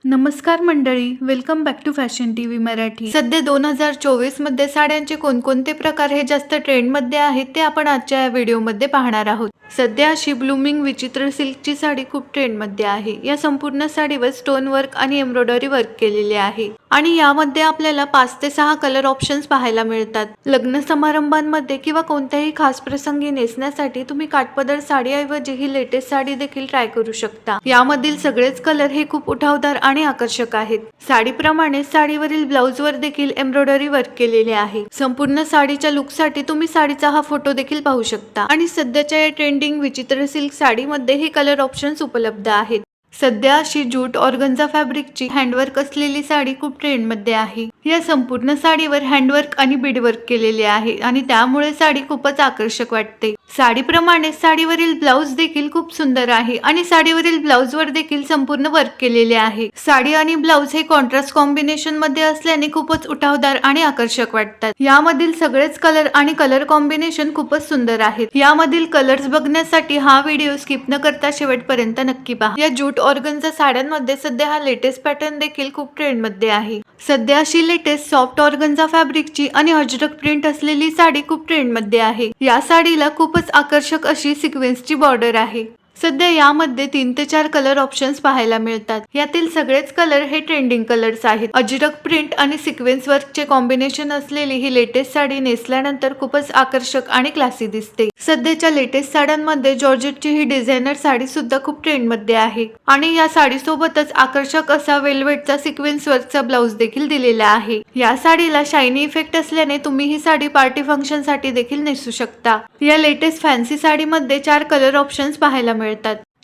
नमस्कार मंडळी, welcome back to fashion TV Marathi. सध्या 2024 मध्ये साड्यांचे कोणकोणते प्रकार हे जास्त ट्रेंडमध्ये आहेत ते आपण आजच्या या व्हिडिओमध्ये पाहणार आहोत। सध्या अशी ब्लूमिंग विचित्र सिल्कची साडी खूप ट्रेंडमध्ये आहे। या संपूर्ण साडीवर स्टोन वर्क आणि एम्ब्रॉयडरी वर्क केलेले आहे आणि यामध्ये आपल्याला 5 ते 6 कलर ऑप्शन्स पाहायला मिळतात। लग्न समारंभांमध्ये किंवा कोणत्याही खास प्रसंगी नेसण्यासाठी तुम्ही काठपदर साडीऐवजी ही लेटेस्ट साडी देखील ट्राय करू शकता। यामधील सगळेच कलर हे खूप उठावदार आणि आकर्षक आहेत। साडीप्रमाणे साडीवरील ब्लाउजवर देखील एम्ब्रॉयडरी वर्क केलेले आहे। संपूर्ण साडीच्या लुकसाठी तुम्ही साडीचा हा फोटो देखील पाहू शकता आणि सध्याच्या या ट्रेंडिंग विचित्र सिल्क साडीमध्ये हे कलर ऑप्शन्स उपलब्ध आहेत। सध्या अशी जूट ऑर्गन्झा फॅब्रिकची हँडवर्क असलेली साडी खूप ट्रेंडमध्ये आहे। या संपूर्ण साडीवर हँडवर्क आणि बीडवर्क केलेले आहे आणि त्यामुळे साडी खूपच आकर्षक वाटते। साडीप्रमाणे साडीवरील ब्लाउज देखील खूप सुंदर आहे आणि साडीवरील ब्लाउजवर देखील संपूर्ण वर्क केलेले आहे। साडी आणि ब्लाउज हे कॉन्ट्रास्ट कॉम्बिनेशन मध्ये असल्याने खूपच उठावदार आणि आकर्षक वाटतात। यामधील सगळेच कलर आणि कलर कॉम्बिनेशन खूपच सुंदर आहेत। यामधील कलर्स बघण्यासाठी हा व्हिडिओ स्किप न करता शेवटपर्यंत नक्की पहा। या जूट ऑर्गन्झा साड्यांमध्ये सध्या हा लेटेस्ट पॅटर्न देखील खूप ट्रेंडमध्ये आहे। सध्या अशी लेटेस्ट सॉफ्ट ऑर्गन्झा फॅब्रिकची आणि अजरक प्रिंट असलेली साडी खूप ट्रेंडमध्ये आहे। या साडीला खूपच आकर्षक अशी सिक्वेन्सची बॉर्डर आहे। सध्या यामध्ये 3 ते 4 कलर ऑप्शन्स पाहायला मिळतात। यातील सगळेच कलर हे ट्रेंडिंग कलर्स आहेत। अजरक प्रिंट आणि सिक्वेन्स वर्कचे कॉम्बिनेशन असलेली ही लेटेस्ट साडी नेसल्यानंतर खूपच आकर्षक आणि क्लासी दिसते। सध्याच्या लेटेस्ट साड्यांमध्ये जॉर्जेटची ही डिझायनर साडी सुद्धा खूप ट्रेंडमध्ये आहे आणि या साडीसोबतच आकर्षक असा वेल्वेटचा सिक्वेन्स वर्कचा ब्लाउज देखील दिलेला आहे। या साडीला शायनी इफेक्ट असल्याने तुम्ही ही साडी पार्टी फंक्शन साठी देखील नेसू शकता। या लेटेस्ट फॅन्सी साडीमध्ये 4 कलर ऑप्शन्स पाहायला मिळतात।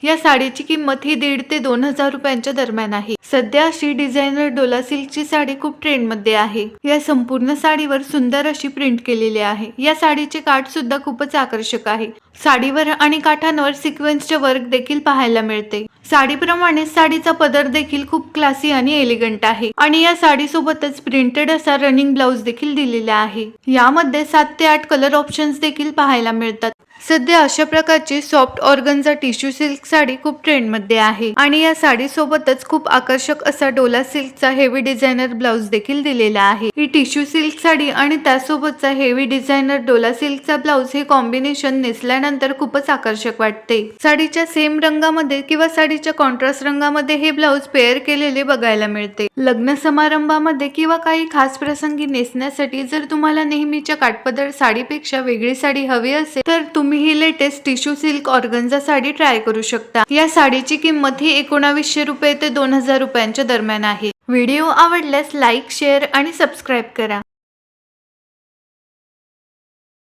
या साडीची किंमत ही 1,500 ते 2,000 रुपयांच्या दरम्यान आहे। सध्या अशी डिझायनर डोला सिल्कची साडी खूप ट्रेंडमध्ये आहे। या संपूर्ण साडीवर सुंदर अशी प्रिंट केलेली आहे। या साडीचे काठ सुद्धा खूपच आकर्षक आहे। साडीवर आणि काठांवर सिक्वेन्सचे वर्क देखील पाहायला मिळते। साडीप्रमाणे साडीचा पदर देखील खूप क्लासी आणि एलिगंट आहे आणि या साडीसोबतच प्रिंटेड असा रनिंग ब्लाउज देखील दिलेला आहे। यामध्ये 7 ते 8 कलर ऑप्शन्स देखील पाहायला मिळतात। सध्या अशा प्रकारची soft organza tissue silk sari खूप ट्रेंडमध्ये आहे आणि या साडी सोबतच खूप आकर्षक असा डोला सिल्कचा हेवी डिझायनर ब्लाउज देखील दिलेला आहे। ही टिश्यू सिल्क साडी आणि त्यासोबतचा हेवी डिझायनर डोला सिल्कचा ब्लाउज हे कॉम्बिनेशन नेसल्यानंतर खूपच आकर्षक वाटते। साडीच्या सेम रंगामध्ये किंवा साडीच्या कॉन्ट्रास्ट रंगामध्ये हे ब्लाउज पेअर केलेले बघायला मिळते। लग्न समारंभामध्ये किंवा काही खास प्रसंगी नेसण्यासाठी जर तुम्हाला नेहमीच्या काठपदर साडीपेक्षा वेगळी साडी हवी असेल तर तुम्ही ही latest tissue silk organza sari try करू शकता। या साडीची किंमत ही 1900 रुपये ते 2000 रुपयांच्या दरम्यान आहे। व्हिडिओ आवडल्यास लाईक, शेअर आणि सबस्क्राईब करा।